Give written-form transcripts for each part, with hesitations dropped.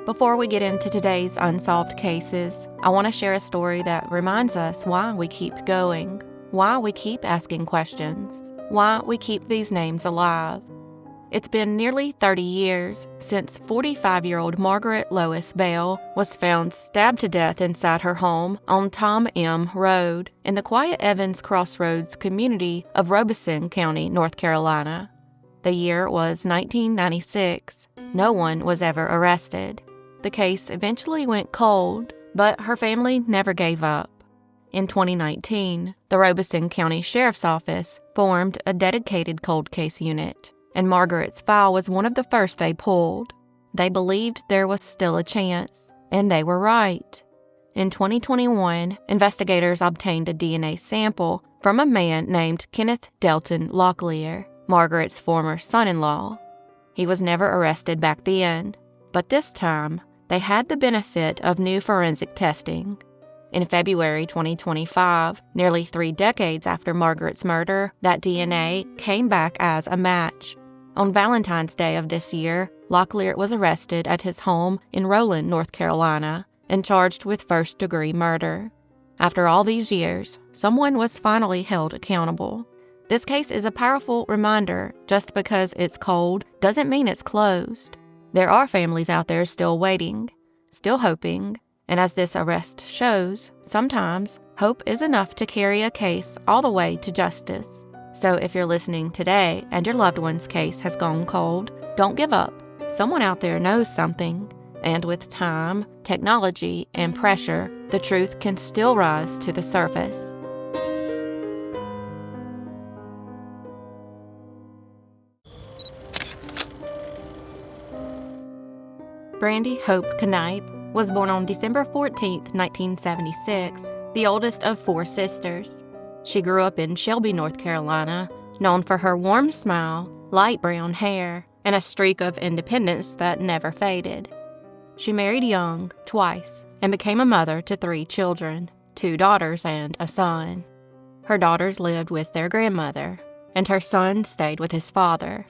Before we get into today's unsolved cases, I want to share a story that reminds us why we keep going, why we keep asking questions, why we keep these names alive. It's been nearly 30 years since 45-year-old Margaret Lois Bell was found stabbed to death inside her home on Tom M. Road in the quiet Evans Crossroads community of Robeson County, North Carolina. The year was 1996. No one was ever arrested. The case eventually went cold, but her family never gave up. In 2019, the Robeson County Sheriff's Office formed a dedicated cold case unit, and Margaret's file was one of the first they pulled. They believed there was still a chance, and they were right. In 2021, investigators obtained a DNA sample from a man named Kenneth Delton Locklear, Margaret's former son-in-law. He was never arrested back then, but this time, they had the benefit of new forensic testing. In February 2025, nearly 3 decades after Margaret's murder, that DNA came back as a match. On Valentine's Day of this year, Locklear was arrested at his home in Rowland, North Carolina, and charged with first-degree murder. After all these years, someone was finally held accountable. This case is a powerful reminder. Just because it's cold doesn't mean it's closed. There are families out there still waiting, still hoping, and as this arrest shows, sometimes hope is enough to carry a case all the way to justice. So if you're listening today and your loved one's case has gone cold, don't give up. Someone out there knows something, and with time, technology, and pressure, the truth can still rise to the surface. Brandee Hope Canipe was born on December 14, 1976, the oldest of 4 sisters. She grew up in Shelby, North Carolina, known for her warm smile, light brown hair, and a streak of independence that never faded. She married young, twice, and became a mother to 3 children, 2 daughters and a son. Her daughters lived with their grandmother, and her son stayed with his father.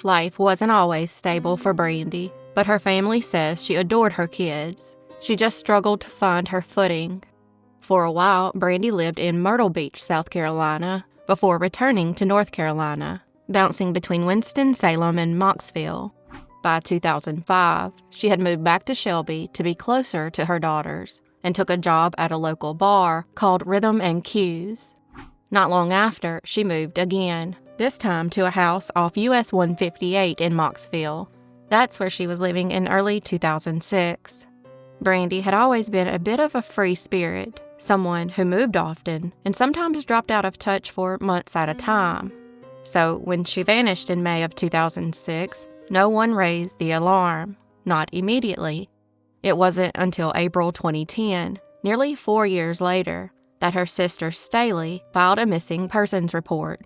Life wasn't always stable for Brandee, but her family says she adored her kids. She just struggled to find her footing. For a while, Brandee lived in Myrtle Beach, South Carolina, before returning to North Carolina, bouncing between Winston-Salem and Mocksville. By 2005, she had moved back to Shelby to be closer to her daughters and took a job at a local bar called Rhythm and Cues. Not long after, she moved again, this time to a house off US 158 in Mocksville. That's where she was living in early 2006. Brandee had always been a bit of a free spirit, someone who moved often and sometimes dropped out of touch for months at a time. So when she vanished in May of 2006, no one raised the alarm, not immediately. It wasn't until April 2010, nearly 4 years later, that her sister Staley filed a missing persons report.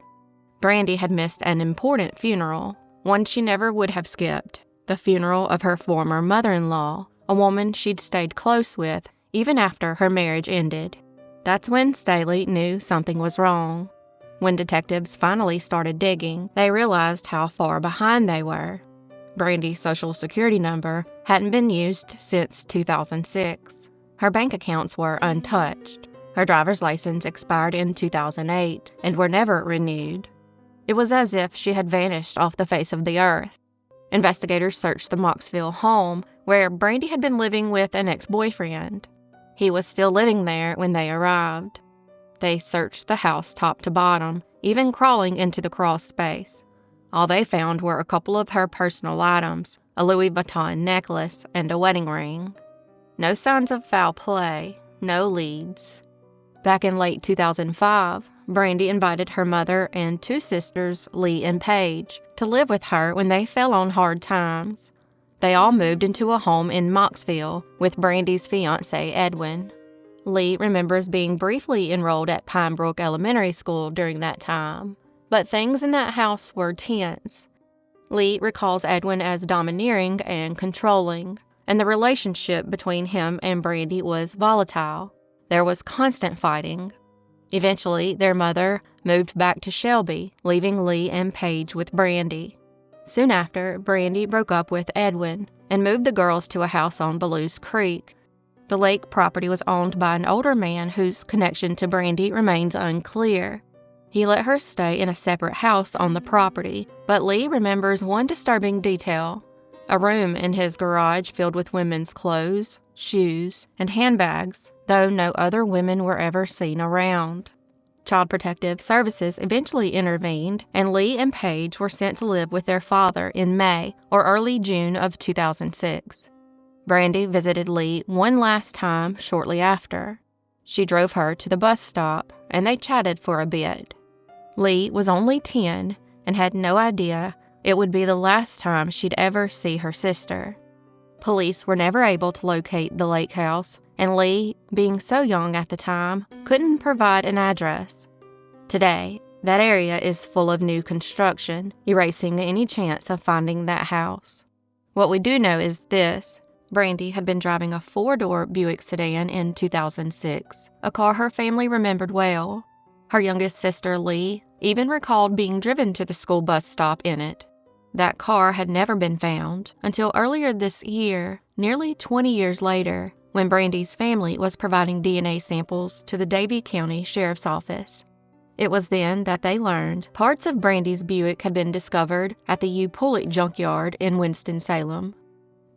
Brandee had missed an important funeral, one she never would have skipped. The funeral of her former mother-in-law, a woman she'd stayed close with even after her marriage ended. That's when Staley knew something was wrong. When detectives finally started digging, they realized how far behind they were. Brandee's Social Security number hadn't been used since 2006. Her bank accounts were untouched. Her driver's license expired in 2008 and were never renewed. It was as if she had vanished off the face of the earth. Investigators searched the Mocksville home where Brandee had been living with an ex-boyfriend. He was still living there when they arrived. They searched the house top to bottom, even crawling into the crawl space. All they found were a couple of her personal items, a Louis Vuitton necklace and a wedding ring. No signs of foul play, no leads. Back in late 2005, Brandee invited her mother and 2 sisters, Lee and Paige, to live with her when they fell on hard times. They all moved into a home in Mocksville with Brandee's fiancé, Edwin. Lee remembers being briefly enrolled at Pinebrook Elementary School during that time, but things in that house were tense. Lee recalls Edwin as domineering and controlling, and the relationship between him and Brandee was volatile. There was constant fighting. Eventually, their mother moved back to Shelby, leaving Lee and Paige with Brandee. Soon after, Brandee broke up with Edwin, and moved the girls to a house on Belews Creek. The lake property was owned by an older man whose connection to Brandee remains unclear. He let her stay in a separate house on the property, but Lee remembers one disturbing detail: a room in his garage filled with women's clothes, shoes, and handbags, though no other women were ever seen around. Child Protective Services eventually intervened, and Lee and Paige were sent to live with their father in May or early June of 2006. Brandee visited Lee one last time shortly after. She drove her to the bus stop, and they chatted for a bit. Lee was only 10 and had no idea it would be the last time she'd ever see her sister. Police were never able to locate the lake house, and Lee, being so young at the time, couldn't provide an address. Today, that area is full of new construction, erasing any chance of finding that house. What we do know is this: Brandee had been driving a 4-door Buick sedan in 2006, a car her family remembered well. Her youngest sister, Lee, even recalled being driven to the school bus stop in it. That car had never been found until earlier this year, nearly 20 years later, when Brandee's family was providing DNA samples to the Davie County Sheriff's Office. It was then that they learned parts of Brandee's Buick had been discovered at the U Pullick junkyard in Winston-Salem.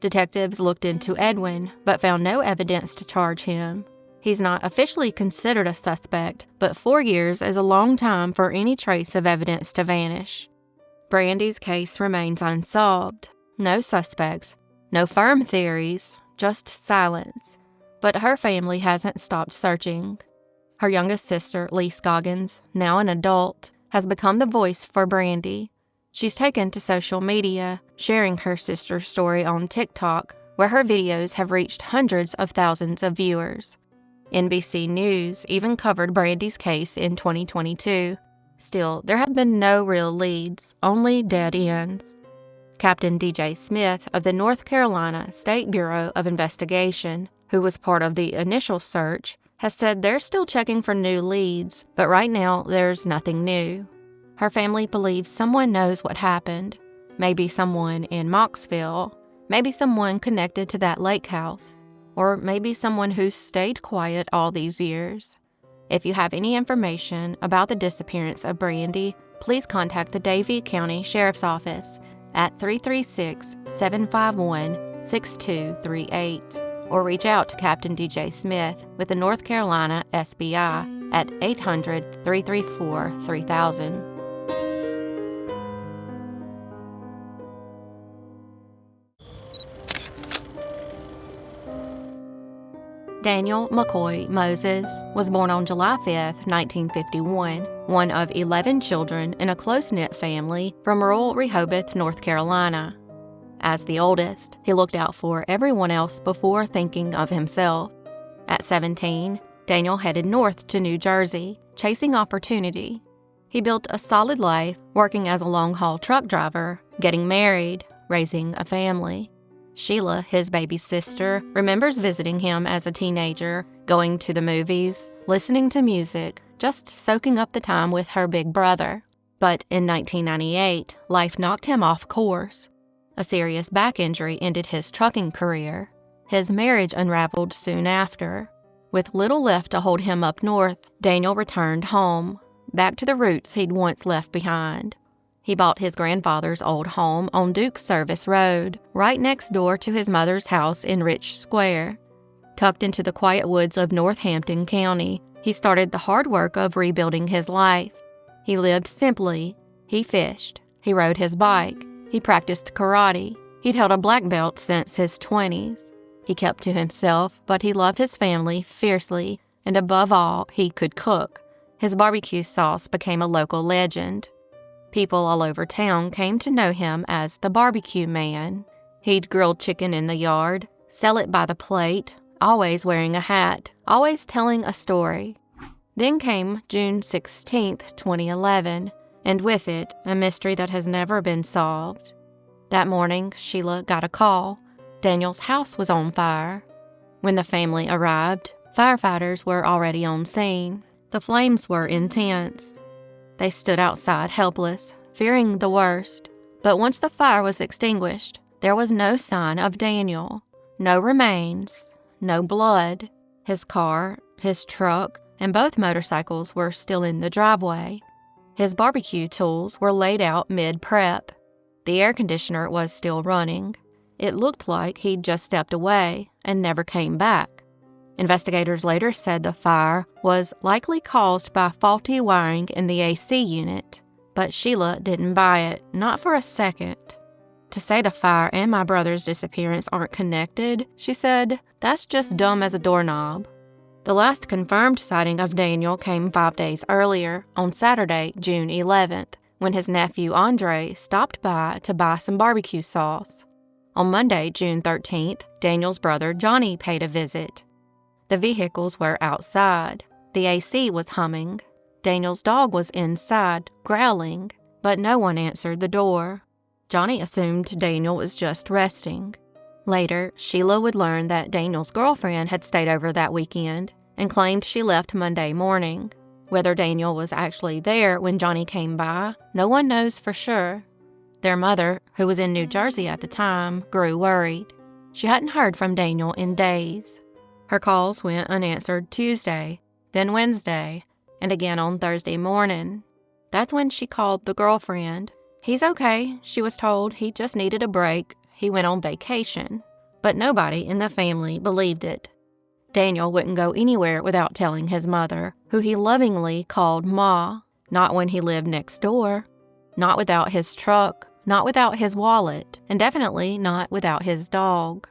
Detectives looked into Edwin, but found no evidence to charge him. He's not officially considered a suspect, but 4 years is a long time for any trace of evidence to vanish. Brandee's case remains unsolved. No suspects, no firm theories, just silence. But her family hasn't stopped searching. Her youngest sister, Lee Scoggins, now an adult, has become the voice for Brandee. She's taken to social media, sharing her sister's story on TikTok, where her videos have reached hundreds of thousands of viewers. NBC News even covered Brandee's case in 2022. Still, there have been no real leads, only dead ends. Captain DJ Smith of the North Carolina State Bureau of Investigation, who was part of the initial search, has said they're still checking for new leads, but right now there's nothing new. Her family believes someone knows what happened. Maybe someone in Mocksville, maybe someone connected to that lake house, or maybe someone who's stayed quiet all these years. If you have any information about the disappearance of Brandee, please contact the Davie County Sheriff's Office at 336-751-6238 or reach out to Captain DJ Smith with the North Carolina SBI at 800-334-3000. Daniel McCoy Moses was born on July 5, 1951, one of 11 children in a close-knit family from rural Rehoboth, North Carolina. As the oldest, he looked out for everyone else before thinking of himself. At 17, Daniel headed north to New Jersey, chasing opportunity. He built a solid life, working as a long-haul truck driver, getting married, raising a family. Sheila, his baby sister, remembers visiting him as a teenager, going to the movies, listening to music, just soaking up the time with her big brother. But in 1998, life knocked him off course. A serious back injury ended his trucking career. His marriage unraveled soon after. With little left to hold him up north, Daniel returned home, back to the roots he'd once left behind. He bought his grandfather's old home on Duke Service Road, right next door to his mother's house in Rich Square. Tucked into the quiet woods of Northampton County, he started the hard work of rebuilding his life. He lived simply. He fished. He rode his bike. He practiced karate. He'd held a black belt since his 20s. He kept to himself, but he loved his family fiercely, and above all, he could cook. His barbecue sauce became a local legend. People all over town came to know him as the Barbecue Man. He'd grill chicken in the yard, sell it by the plate, always wearing a hat, always telling a story. Then came June 16, 2011, and with it, a mystery that has never been solved. That morning, Sheila got a call. Daniel's house was on fire. When the family arrived, firefighters were already on scene. The flames were intense. They stood outside helpless, fearing the worst. But once the fire was extinguished, There was no sign of Daniel, no remains, no blood. His car, his truck, and both motorcycles were still in the driveway. His barbecue tools were laid out mid-prep. The air conditioner was still running. It looked like he'd just stepped away and never came back. Investigators later said the fire was likely caused by faulty wiring in the AC unit, but Sheila didn't buy it, not for a second. To say the fire and my brother's disappearance aren't connected, she said, that's just dumb as a doorknob. The last confirmed sighting of Daniel came 5 days earlier, on Saturday, June 11th, when his nephew Andre stopped by to buy some barbecue sauce. On Monday, June 13th, Daniel's brother Johnny paid a visit. The vehicles were outside. The AC was humming. Daniel's dog was inside, growling, but no one answered the door. Johnny assumed Daniel was just resting. Later, Sheila would learn that Daniel's girlfriend had stayed over that weekend and claimed she left Monday morning. Whether Daniel was actually there when Johnny came by, no one knows for sure. Their mother, who was in New Jersey at the time, grew worried. She hadn't heard from Daniel in days. Her calls went unanswered Tuesday, then Wednesday, and again on Thursday morning. That's when she called the girlfriend. He's okay, she was told. He just needed a break. He went on vacation. But nobody in the family believed it. Daniel wouldn't go anywhere without telling his mother, who he lovingly called Ma, not when he lived next door, not without his truck, not without his wallet, and definitely not without his dog.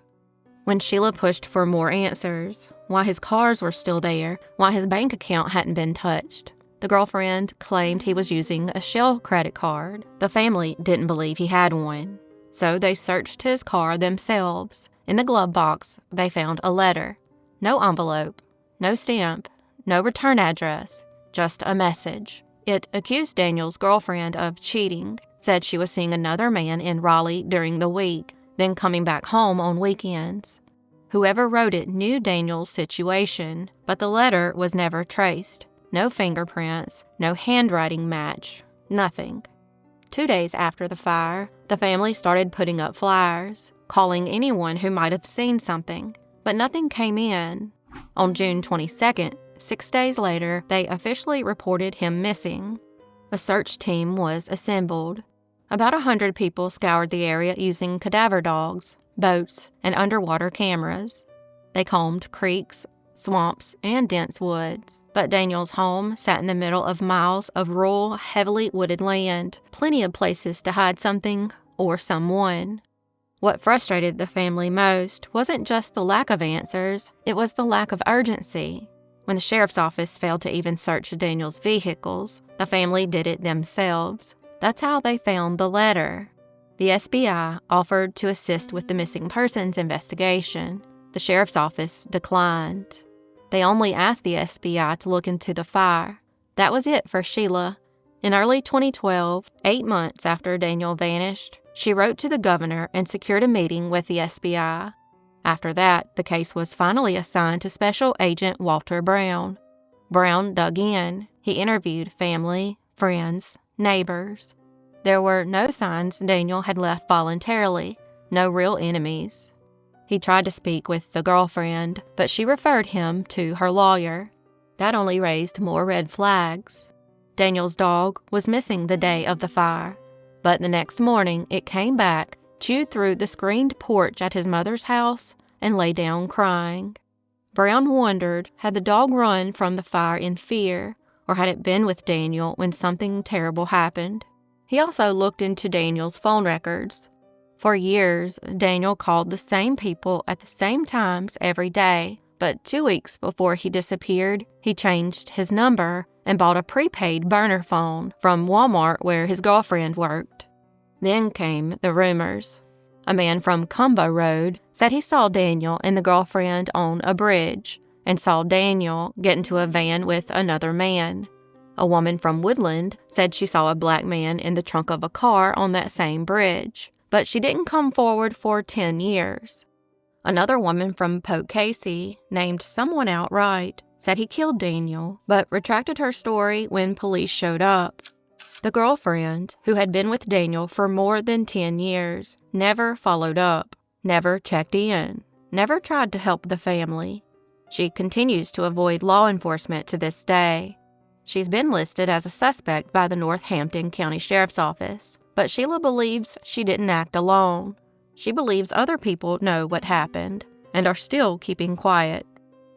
When Sheila pushed for more answers, why his cars were still there, why his bank account hadn't been touched, the girlfriend claimed he was using a Shell credit card. The family didn't believe he had one. So they searched his car themselves. In the glove box, they found a letter. No envelope, no stamp, no return address, just a message. It accused Daniel's girlfriend of cheating, said she was seeing another man in Raleigh during the week, then coming back home on weekends. Whoever wrote it knew Daniel's situation, but the letter was never traced. No fingerprints, no handwriting match, nothing. 2 days after the fire, the family started putting up flyers, calling anyone who might have seen something, but nothing came in. On June 22nd, 6 days later, they officially reported him missing. A search team was assembled. About 100 people scoured the area using cadaver dogs, boats, and underwater cameras. They combed creeks, swamps, and dense woods. But Daniel's home sat in the middle of miles of rural, heavily wooded land, plenty of places to hide something or someone. What frustrated the family most wasn't just the lack of answers, it was the lack of urgency. When the sheriff's office failed to even search Daniel's vehicles, the family did it themselves. That's how they found the letter. The SBI offered to assist with the missing persons investigation. The sheriff's office declined. They only asked the SBI to look into the fire. That was it for Sheila. In early 2012, 8 months after Daniel vanished, she wrote to the governor and secured a meeting with the SBI. After that, the case was finally assigned to Special Agent Walter Brown. Brown dug in. He interviewed family, friends, neighbors. There were no signs Daniel had left voluntarily, no real enemies. He tried to speak with the girlfriend, but she referred him to her lawyer. That only raised more red flags. Daniel's dog was missing the day of the fire, but the next morning it came back, chewed through the screened porch at his mother's house, and lay down crying. Brown wondered, had the dog run from the fire in fear, or had it been with Daniel when something terrible happened? He also looked into Daniel's phone records. For years, Daniel called the same people at the same times every day, but 2 weeks before he disappeared, he changed his number and bought a prepaid burner phone from Walmart where his girlfriend worked. Then came the rumors. A man from Cumbo Road said he saw Daniel and the girlfriend on a bridge and saw Daniel get into a van with another man. A woman from Woodland said she saw a black man in the trunk of a car on that same bridge, but she didn't come forward for 10 years. Another woman from Cacique, named someone outright, said he killed Daniel, but retracted her story when police showed up. The girlfriend, who had been with Daniel for more than 10 years, never followed up, never checked in, never tried to help the family. She continues to avoid law enforcement to this day. She's been listed as a suspect by the Northampton County Sheriff's Office, but Sheila believes she didn't act alone. She believes other people know what happened and are still keeping quiet.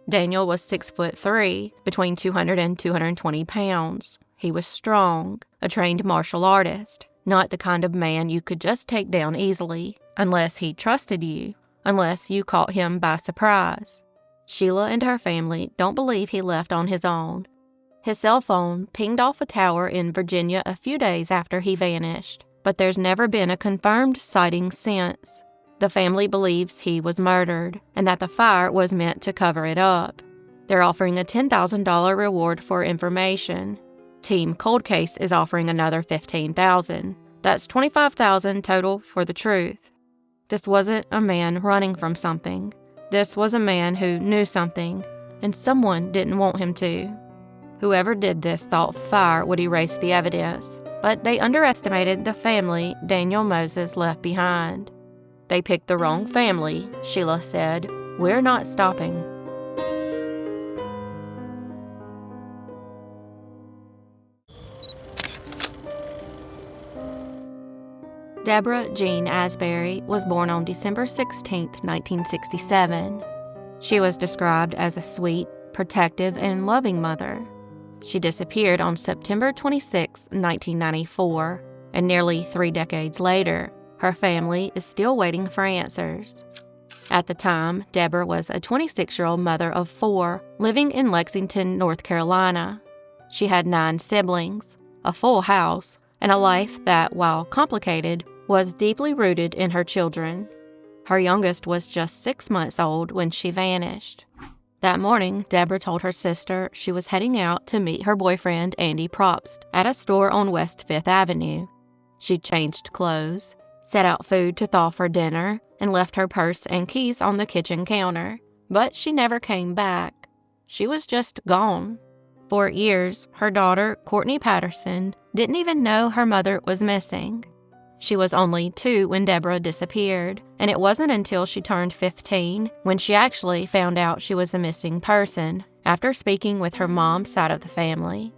Daniel was 6'3", between 200 and 220 pounds. He was strong, a trained martial artist, not the kind of man you could just take down easily, unless he trusted you, unless you caught him by surprise. Sheila and her family don't believe he left on his own. His cell phone pinged off a tower in Virginia a few days after he vanished, but there's never been a confirmed sighting since. The family believes he was murdered and that the fire was meant to cover it up. They're offering a $10,000 reward for information. Team Cold Case is offering another $15,000. That's $25,000 total for the truth. This wasn't a man running from something. This was a man who knew something, and someone didn't want him to. Whoever did this thought fire would erase the evidence, but they underestimated the family Daniel Moses left behind. They picked the wrong family, Sheila said. We're not stopping. Deborah Jean Asbury was born on December 16, 1967. She was described as a sweet, protective, and loving mother. She disappeared on September 26, 1994, and nearly 3 decades later, her family is still waiting for answers. At the time, Deborah was a 26-year-old mother of 4 living in Lexington, North Carolina. She had 9 siblings, a full house, and a life that, while complicated, was deeply rooted in her children. Her youngest was just 6 months old when she vanished. That morning, Deborah told her sister she was heading out to meet her boyfriend, Andy Propst, at a store on West 5th Avenue. She changed clothes, set out food to thaw for dinner, and left her purse and keys on the kitchen counter. But she never came back. She was just gone. For years, her daughter, Courtney Patterson, didn't even know her mother was missing. She was only 2 when Deborah disappeared, and it wasn't until she turned 15 when she actually found out she was a missing person, after speaking with her mom's side of the family.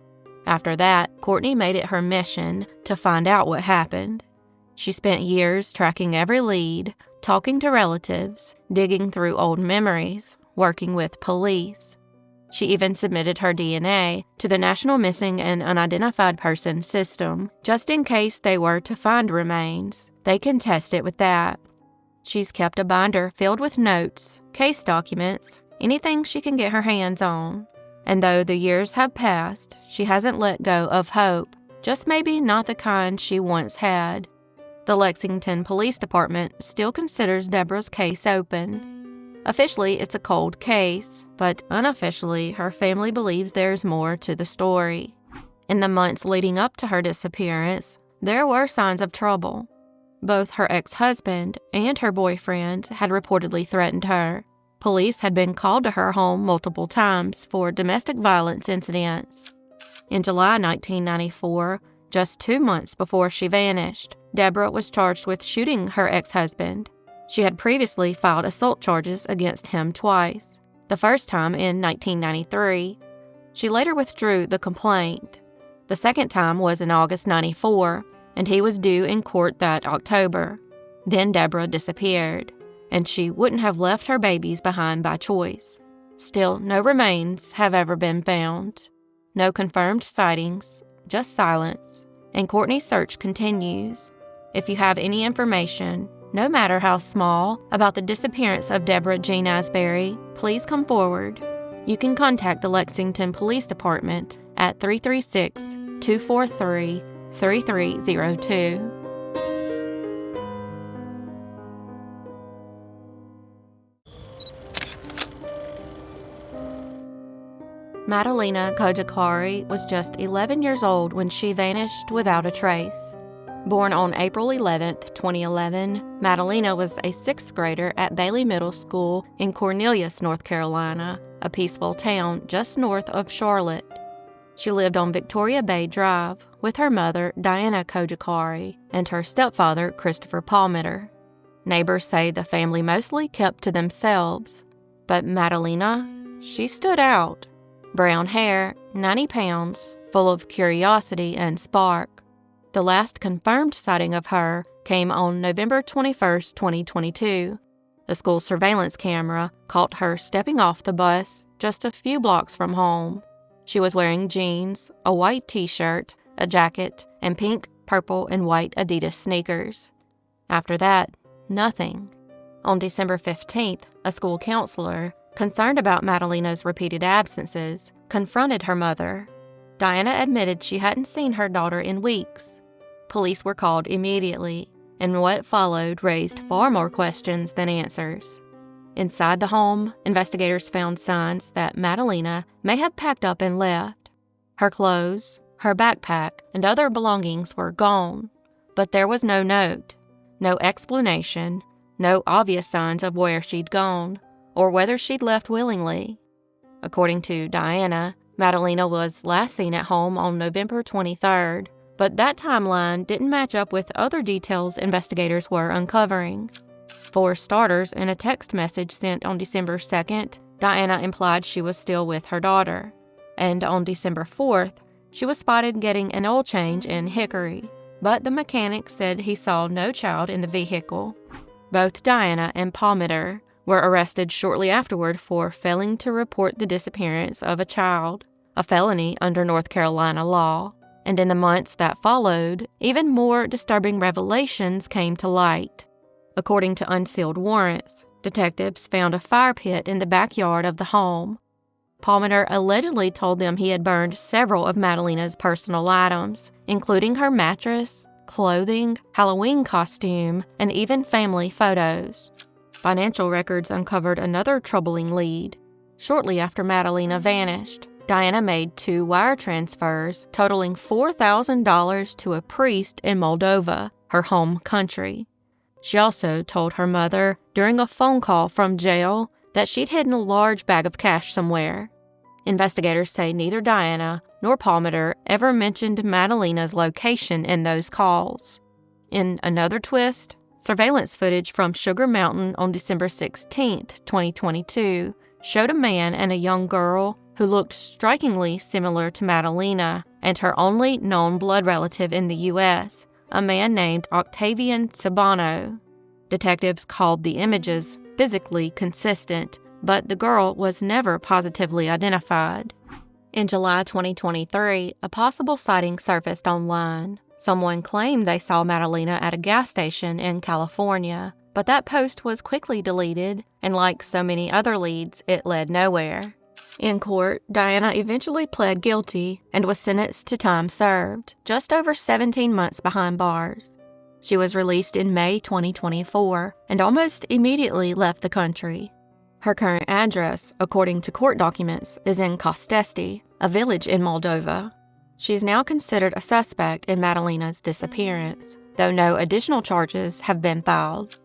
After that, Courtney made it her mission to find out what happened. She spent years tracking every lead, talking to relatives, digging through old memories, working with police. She even submitted her DNA to the National Missing and Unidentified Person System, just in case they were to find remains. They can test it with that. She's kept a binder filled with notes, case documents, anything she can get her hands on. And though the years have passed, she hasn't let go of hope, just maybe not the kind she once had. The Lexington Police Department still considers Deborah's case open. Officially, it's a cold case, but unofficially, her family believes there's more to the story. In the months leading up to her disappearance, there were signs of trouble. Both her ex-husband and her boyfriend had reportedly threatened her. Police had been called to her home multiple times for domestic violence incidents. In July 1994, just 2 months before she vanished, Deborah was charged with shooting her ex-husband. She had previously filed assault charges against him twice, the first time in 1993. She later withdrew the complaint. The second time was in August 94, and he was due in court that October. Then Deborah disappeared, and she wouldn't have left her babies behind by choice. Still, no remains have ever been found. No confirmed sightings, just silence, and Courtney's search continues. If you have any information, no matter how small, about the disappearance of Deborah Jean Asbury, please come forward. You can contact the Lexington Police Department at 336-243-3302. Madalina Cojocari was just 11 years old when she vanished without a trace. Born on April 11, 2011, Madalina was a 6th grader at Bailey Middle School in Cornelius, North Carolina, a peaceful town just north of Charlotte. She lived on Victoria Bay Drive with her mother, Diana Cojocari, and her stepfather, Christopher Palmer. Neighbors say the family mostly kept to themselves, but Madalina, she stood out. Brown hair, 90 pounds, full of curiosity and spark. The last confirmed sighting of her came on November 21, 2022. A school surveillance camera caught her stepping off the bus just a few blocks from home. She was wearing jeans, a white t-shirt, a jacket, and pink, purple, and white Adidas sneakers. After that, nothing. On December 15th, a school counselor, concerned about Madalina's repeated absences, confronted her mother. Diana admitted she hadn't seen her daughter in weeks. Police were called immediately, and what followed raised far more questions than answers. Inside the home, investigators found signs that Madalina may have packed up and left. Her clothes, her backpack, and other belongings were gone, but there was no note, no explanation, no obvious signs of where she'd gone, or whether she'd left willingly. According to Diana, Madalina was last seen at home on November 23rd, but that timeline didn't match up with other details investigators were uncovering. For starters, in a text message sent on December 2nd, Diana implied she was still with her daughter. And on December 4th, she was spotted getting an oil change in Hickory, but the mechanic said he saw no child in the vehicle. Both Diana and Palmer were arrested shortly afterward for failing to report the disappearance of a child, a felony under North Carolina law. And in the months that followed, even more disturbing revelations came to light. According to unsealed warrants, detectives found a fire pit in the backyard of the home. Palmer allegedly told them he had burned several of Madalina's personal items, including her mattress, clothing, Halloween costume, and even family photos. Financial records uncovered another troubling lead. Shortly after Madalina vanished, Diana made 2 wire transfers totaling $4,000 to a priest in Moldova, her home country. She also told her mother during a phone call from jail that she'd hidden a large bag of cash somewhere. Investigators say neither Diana nor Palmer ever mentioned Madalina's location in those calls. In another twist, surveillance footage from Sugar Mountain on December 16, 2022, showed a man and a young girl who looked strikingly similar to Madalina and her only known blood relative in the U.S., a man named Octavian Sabano. Detectives called the images physically consistent, but the girl was never positively identified. In July 2023, a possible sighting surfaced online. Someone claimed they saw Madalina at a gas station in California, but that post was quickly deleted, and like so many other leads, it led nowhere. In court, Diana eventually pled guilty and was sentenced to time served, just over 17 months behind bars. She was released in May 2024 and almost immediately left the country. Her current address, according to court documents, is in Kostesti, a village in Moldova. She's now considered a suspect in Madalina's disappearance, though no additional charges have been filed.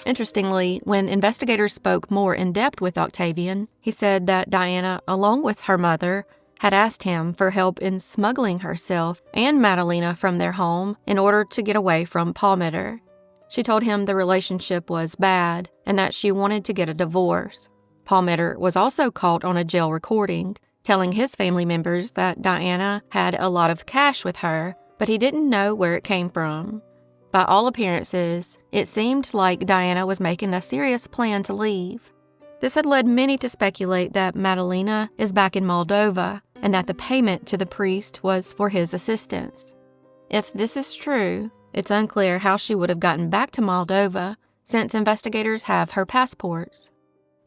Interestingly, when investigators spoke more in depth with Octavian, he said that Diana, along with her mother, had asked him for help in smuggling herself and Madalina from their home in order to get away from Palmer. She told him the relationship was bad and that she wanted to get a divorce. Palmer was also caught on a jail recording, telling his family members that Diana had a lot of cash with her, but he didn't know where it came from. By all appearances, it seemed like Diana was making a serious plan to leave. This had led many to speculate that Madalina is back in Moldova and that the payment to the priest was for his assistance. If this is true, it's unclear how she would have gotten back to Moldova since investigators have her passports.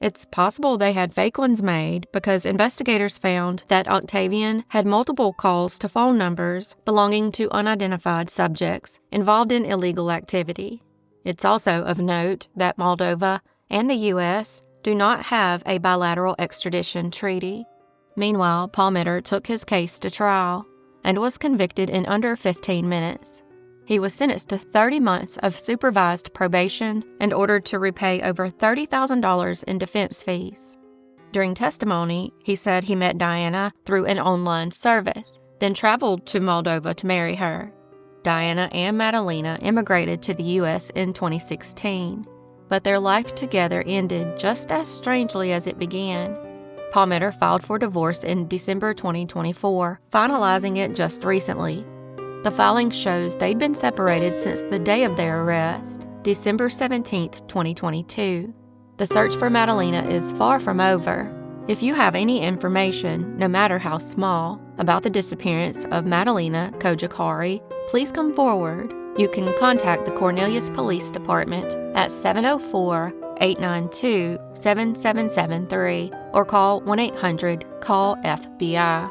It's possible they had fake ones made because investigators found that Octavian had multiple calls to phone numbers belonging to unidentified subjects involved in illegal activity. It's also of note that Moldova and the U.S. do not have a bilateral extradition treaty. Meanwhile, Palmer took his case to trial and was convicted in under 15 minutes. He was sentenced to 30 months of supervised probation and ordered to repay over $30,000 in defense fees. During testimony, he said he met Diana through an online service then traveled to Moldova to marry her. Diana and Madalina immigrated to the U.S. in 2016, but their life together ended just as strangely as it began. Palmer filed for divorce in December 2024, finalizing it just recently. The filing shows they'd been separated since the day of their arrest, December 17, 2022. The search for Madalina is far from over. If you have any information, no matter how small, about the disappearance of Madalina Cojocari, please come forward. You can contact the Cornelius Police Department at 704-892-7773 or call 1-800-CALL-FBI.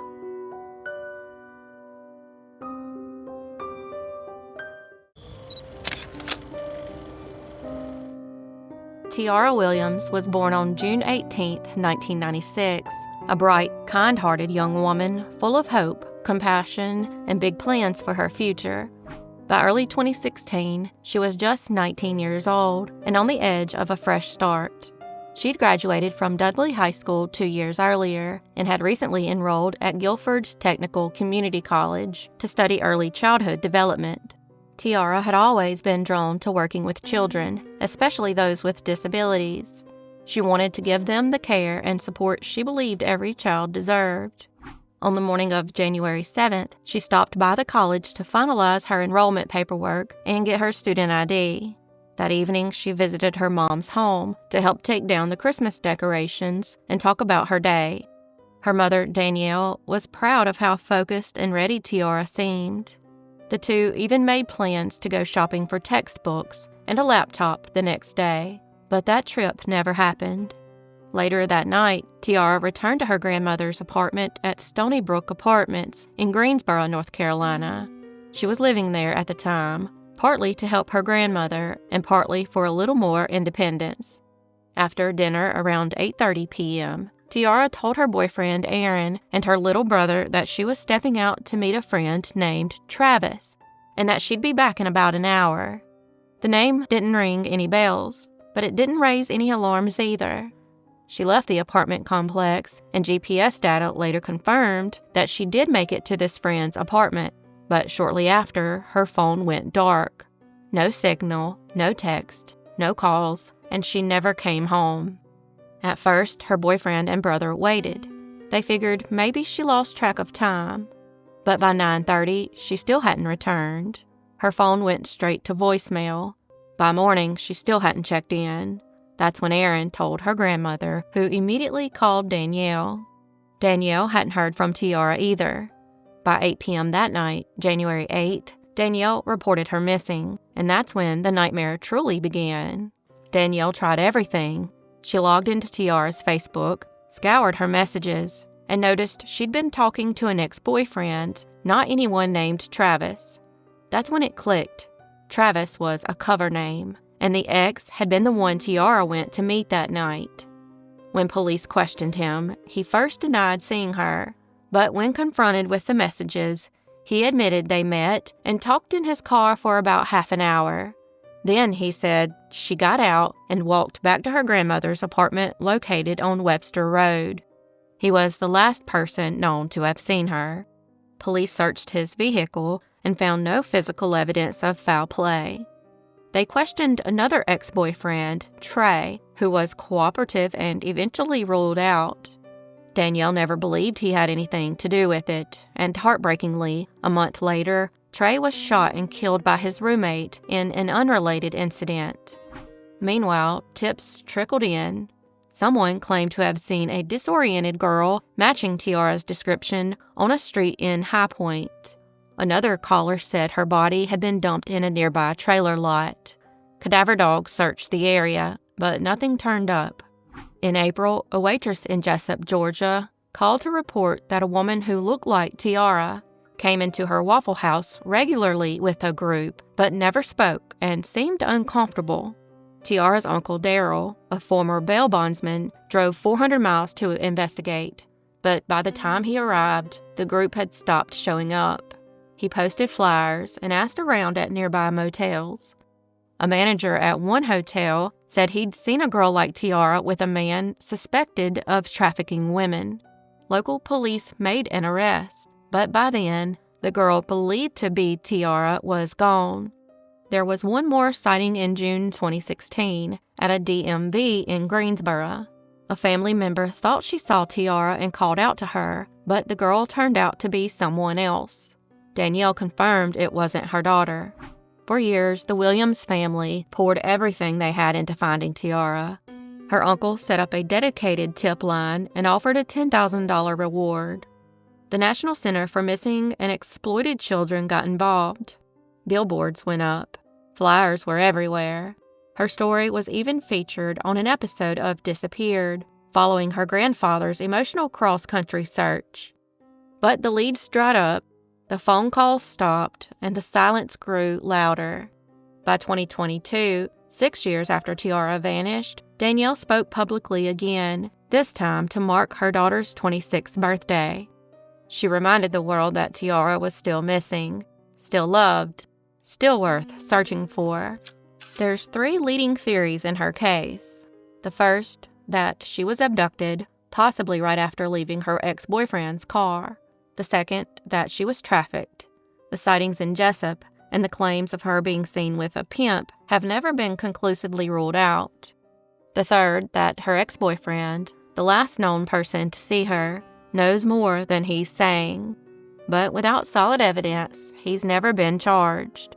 Tyarra Williams was born on June 18, 1996, a bright, kind-hearted young woman full of hope, compassion, and big plans for her future. By early 2016, she was just 19 years old and on the edge of a fresh start. She'd graduated from Dudley High School 2 years earlier and had recently enrolled at Guilford Technical Community College to study early childhood development. Tyarra had always been drawn to working with children, especially those with disabilities. She wanted to give them the care and support she believed every child deserved. On the morning of January 7th, she stopped by the college to finalize her enrollment paperwork and get her student ID. That evening, she visited her mom's home to help take down the Christmas decorations and talk about her day. Her mother, Danielle, was proud of how focused and ready Tyarra seemed. The two even made plans to go shopping for textbooks and a laptop the next day, but that trip never happened. Later that night, Tyarra returned to her grandmother's apartment at Stony Brook Apartments in Greensboro, North Carolina. She was living there at the time, partly to help her grandmother and partly for a little more independence. After dinner around 8:30 p.m., Tyarra told her boyfriend Aaron and her little brother that she was stepping out to meet a friend named Travis, and that she'd be back in about an hour. The name didn't ring any bells, but it didn't raise any alarms either. She left the apartment complex, and GPS data later confirmed that she did make it to this friend's apartment, but shortly after, her phone went dark. No signal, no text, no calls, and she never came home. At first, her boyfriend and brother waited. They figured maybe she lost track of time. But by 9:30, she still hadn't returned. Her phone went straight to voicemail. By morning, she still hadn't checked in. That's when Aaron told her grandmother, who immediately called Danielle. Danielle hadn't heard from Tyarra either. By 8 p.m. that night, January 8th, Danielle reported her missing, and that's when the nightmare truly began. Danielle tried everything. She logged into Tyarra's Facebook, scoured her messages, and noticed she'd been talking to an ex-boyfriend, not anyone named Travis. That's when it clicked. Travis was a cover name, and the ex had been the one Tyarra went to meet that night. When police questioned him, he first denied seeing her, but when confronted with the messages, he admitted they met and talked in his car for about half an hour. Then, he said, she got out and walked back to her grandmother's apartment located on Webster Road. He was the last person known to have seen her. Police searched his vehicle and found no physical evidence of foul play. They questioned another ex-boyfriend, Trey, who was cooperative and eventually ruled out. Danielle never believed he had anything to do with it, and heartbreakingly, a month later, Trey was shot and killed by his roommate in an unrelated incident. Meanwhile, tips trickled in. Someone claimed to have seen a disoriented girl matching Tyarra's description on a street in High Point. Another caller said her body had been dumped in a nearby trailer lot. Cadaver dogs searched the area, but nothing turned up. In April, a waitress in Jessup, Georgia, called to report that a woman who looked like Tyarra came into her Waffle House regularly with a group, but never spoke and seemed uncomfortable. Tyarra's uncle Daryl, a former bail bondsman, drove 400 miles to investigate, but by the time he arrived, the group had stopped showing up. He posted flyers and asked around at nearby motels. A manager at one hotel said he'd seen a girl like Tyarra with a man suspected of trafficking women. Local police made an arrest, but by then, the girl believed to be Tyarra was gone. There was one more sighting in June 2016 at a DMV in Greensboro. A family member thought she saw Tyarra and called out to her, but the girl turned out to be someone else. Danielle confirmed it wasn't her daughter. For years, the Williams family poured everything they had into finding Tyarra. Her uncle set up a dedicated tip line and offered a $10,000 reward. The National Center for Missing and Exploited Children got involved. Billboards went up. Flyers were everywhere. Her story was even featured on an episode of Disappeared, following her grandfather's emotional cross-country search. But the leads dried up, the phone calls stopped, and the silence grew louder. By 2022, 6 years after Tyarra vanished, Danielle spoke publicly again, this time to mark her daughter's 26th birthday. She reminded the world that Tyarra was still missing, still loved, still worth searching for. There's 3 leading theories in her case. The first, that she was abducted, possibly right after leaving her ex-boyfriend's car. The second, that she was trafficked. The sightings in Jessup and the claims of her being seen with a pimp have never been conclusively ruled out. The third, that her ex-boyfriend, the last known person to see her, knows more than he's saying. But without solid evidence, he's never been charged.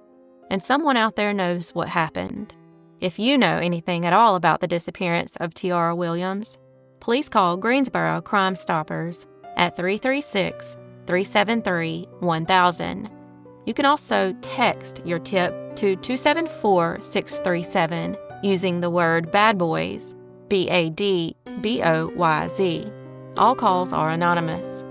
And someone out there knows what happened. If you know anything at all about the disappearance of Tyarra Williams, please call Greensboro Crime Stoppers at 336-373-1000. You can also text your tip to 274-637 using the word Bad Boys, BADBOYZ. All calls are anonymous.